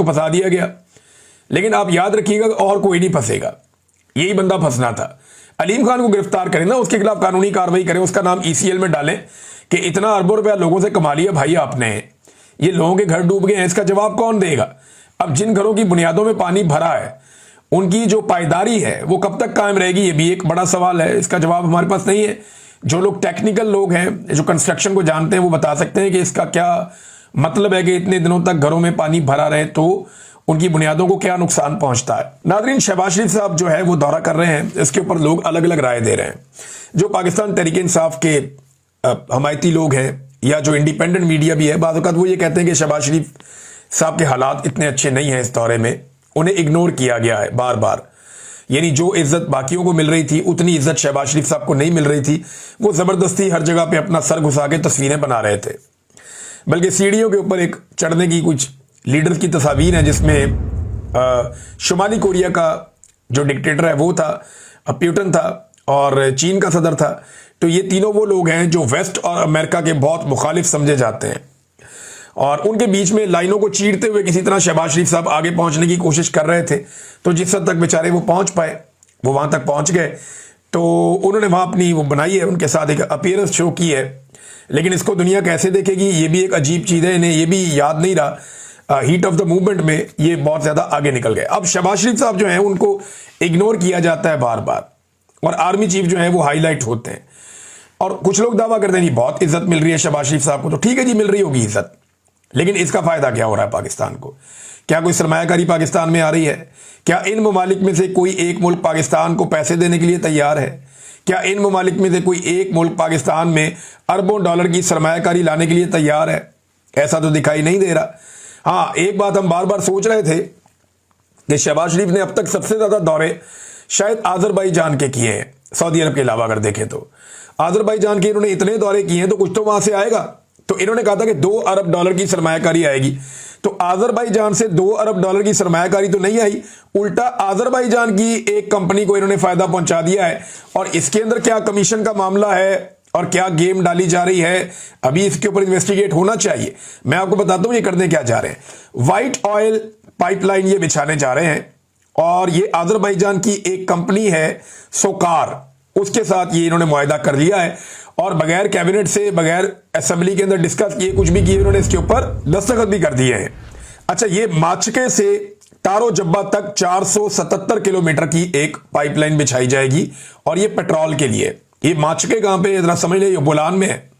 को फंसा दिया गया। लेकिन आप याद रखिएगा और कोई नहीं फंसेगा, यही बंदा फंसना था। अलीम खान को गिरफ्तार करें ना, उसके खिलाफ कानूनी कार्रवाई करें, उसका नाम ECL में डालें कि इतना अरबों रुपया लोगों से कमा लिया भाई आपने, ये लोगों के घर डूब गए हैं, इसका जवाब कौन देगा? अब जिन घरों की बुनियादों में पानी भरा है उनकी जो पायदारी है वो कब तक कायम रहेगी, ये भी एक बड़ा सवाल है। इसका जवाब हमारे पास नहीं है। जो लोग टेक्निकल लोग हैं, जो कंस्ट्रक्शन को जानते हैं, वो बता सकते हैं कि इसका क्या मतलब है कि इतने दिनों तक घरों में पानी भरा रहे तो उनकी बुनियादों को क्या नुकसान पहुंचता है। नाज़रीन, शहबाज शरीफ साहब जो है वो दौरा कर रहे हैं, इसके ऊपर लोग अलग अलग राय दे रहे हैं। जो पाकिस्तान तहरीक इंसाफ के हमायती लोग हैं या जो इंडिपेंडेंट मीडिया भी है, बाज़ औक़ात वो ये कहते हैं कि शहबाज शरीफ साहब के हालात इतने अच्छे नहीं हैं इस दौरे में, उन्हें इग्नोर किया गया है बार बार। यानी जो इज्जत बाकियों को मिल रही थी उतनी इज्जत शहबाज शरीफ साहब को नहीं मिल रही थी। वो जबरदस्ती हर जगह पे अपना सर घुसा के तस्वीरें बना रहे थे। बल्कि सीढ़ियों के ऊपर एक चढ़ने की कुछ लीडर्स की तस्वीर है जिसमें शुमाली कोरिया का जो डिक्टेटर है वो था, प्यूटन था, और चीन का सदर था। तो ये तीनों वो लोग हैं जो वेस्ट और अमेरिका के बहुत मुखालिफ समझे जाते हैं, और उनके बीच में लाइनों को चीरते हुए किसी तरह शहबाज शरीफ साहब आगे पहुंचने की कोशिश कर रहे थे। तो जिस हद तक बेचारे वो पहुंच पाए, वो वहां तक पहुंच गए। तो उन्होंने वहां अपनी वो बनाई है, उनके साथ एक अपीयरेंस शो की है। लेकिन इसको दुनिया कैसे देखेगी, ये भी एक अजीब चीज़ है। इन्हें ये भी याद नहीं रहा, हीट ऑफ द मूवमेंट में ये बहुत ज़्यादा आगे निकल गए। अब शहबाज शरीफ साहब जो है उनको इग्नोर किया जाता है बार बार, और आर्मी चीफ जो है वो हाईलाइट होते हैं। और कुछ लोग दावा करते हैं बहुत इज्जत मिल रही है शहबाज शरीफ साहब को। तो ठीक है जी, मिल रही होगी इज्जत, लेकिन इसका फायदा क्या हो रहा है पाकिस्तान को? क्या कोई सरमायाकारी पाकिस्तान में आ रही है? क्या इन ममालिक में से कोई एक मुल्क पाकिस्तान को पैसे देने के लिए तैयार है? क्या इन ममालिक में से कोई एक मुल्क पाकिस्तान में अरबों डॉलर की सरमायाकारी लाने के लिए तैयार है? ऐसा तो दिखाई नहीं दे रहा। हाँ, एक बात हम बार बार सोच रहे थे कि शहबाज शरीफ ने अब तक सबसे ज्यादा दौरे शायद आज़रबाईजान के किए हैं, सऊदी अरब के अलावा अगर देखें तो। आज़रबाईजान के इन्होंने इतने दौरे किए हैं तो कुछ तो वहां से आएगा। तो इन्होंने कहा था कि 2 अरब डॉलर की सरमायाकारी आएगी, तो आज़रबाईजान से 2 अरब डॉलर की सरमायाकारी तो नहीं आई, उल्टा आज़रबाईजान की एक कंपनी को इन्होंने फायदा पहुंचा दिया है। और इसके अंदर क्या कमीशन का मामला है और क्या गेम डाली जा रही है, अभी इसके ऊपर इन्वेस्टिगेट होना चाहिए। मैं आपको बताता हूं ये करने क्या जा रहे हैं। व्हाइट ऑयल पाइपलाइन ये बिछाने जा रहे हैं, और ये आज़रबाईजान की एक कंपनी है सोकार, उसके साथ ये इन्होंने मुआहदा कर लिया है। और बगैर कैबिनेट से, बगैर असेंबली के अंदर डिस्कस किए, कुछ भी किए, इन्होंने इसके ऊपर दस्तखत भी कर दिए हैं। अच्छा, ये माचके से तारो जब्बा तक 477 किलोमीटर की एक पाइपलाइन बिछाई जाएगी, और ये पेट्रोल के लिए। ये माचके कहां पे, जरा समझ ले, बुलान में है,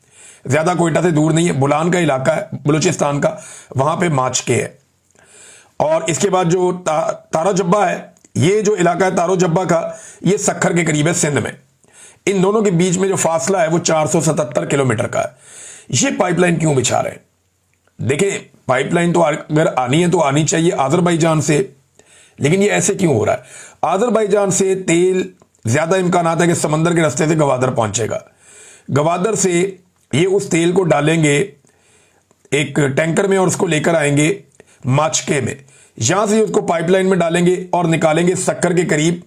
ज्यादा कोयटा से दूर नहीं है, बुलान का इलाका है बलूचिस्तान का, वहां पे माचके है। और इसके बाद जो तारो जब्बा है, ये जो इलाका है तारो जब्बा का, ये सक्खर के करीब है, सिंध में। इन दोनों के बीच में जो फासला है वो 477 किलोमीटर का है। ये पाइपलाइन क्यों बिछा रहे हैं? देखिए, पाइपलाइन तो अगर आनी है तो आनी चाहिए आज़रबाईजान से, लेकिन ये ऐसे क्यों हो रहा है? आज़रबाईजान से तेल ज्यादा इम्कान है कि समंदर के रास्ते से गवादर पहुंचेगा। गवादर से ये उस तेल को डालेंगे एक टैंकर में और उसको लेकर आएंगे माचके में, यहां से उसको पाइपलाइन में डालेंगे और निकालेंगे सक्कर के करीब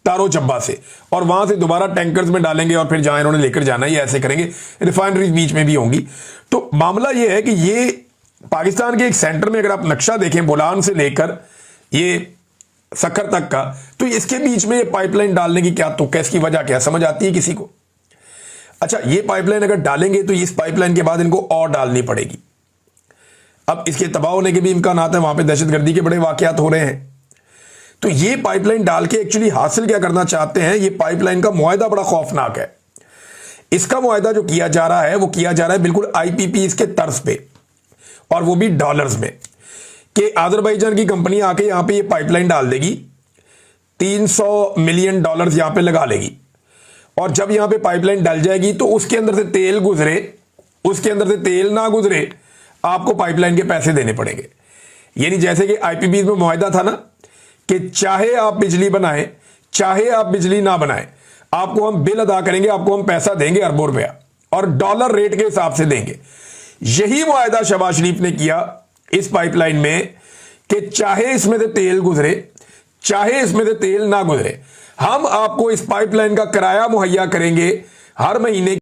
तारो जब्बा से, और वहां से दोबारा टैंकर्स में डालेंगे और फिर जहां इन्होंने लेकर जाना है, ये ऐसे करेंगे। रिफाइनरीज बीच में भी होंगी। तो मामला ये है कि ये पाकिस्तान के एक सेंटर में अगर आप नक्शा देखें, बोलान से लेकर ये सक्खर तक का, तो इसके बीच में ये पाइपलाइन डालने की क्या तुक है, इसकी वजह क्या समझ आती है किसी को? अच्छा, ये पाइपलाइन अगर डालेंगे तो इस पाइपलाइन के बाद इनको और डालनी पड़ेगी। अब इसके तबाह होने के भी इम्कान आते हैं, वहां पे दहशतगर्दी के बड़े वाकयात हो रहे हैं। तो ये पाइपलाइन डाल के एक्चुअली हासिल क्या करना चाहते हैं? ये पाइपलाइन का मुआहदा बड़ा खौफनाक है। इसका मुआहदा जो किया जा रहा है वो किया जा रहा है बिल्कुल IPP के तर्ज पे, और वो भी डॉलर्स में, कि आज़रबाईजान की कंपनी आके यहां पे ये पाइपलाइन डाल देगी, 300 मिलियन डॉलर्स यहां पे लगा लेगी, और जब यहां पे पाइपलाइन डल जाएगी तो उसके अंदर से तेल गुजरे, उसके अंदर से तेल ना गुजरे, आपको पाइपलाइन के पैसे देने पड़ेंगे। यानी जैसे कि IPP में मुआहदा था ना कि चाहे आप बिजली बनाएं, चाहे आप बिजली ना बनाएं, आपको हम बिल अदा करेंगे, आपको हम पैसा देंगे अरबों रुपया, और डॉलर रेट के हिसाब से देंगे। यही मुआहदा शहबाज शरीफ ने किया इस पाइपलाइन में कि चाहे इसमें से तेल गुजरे, चाहे इसमें से तेल ना गुजरे, हम आपको इस पाइपलाइन का किराया मुहैया करेंगे हर महीने।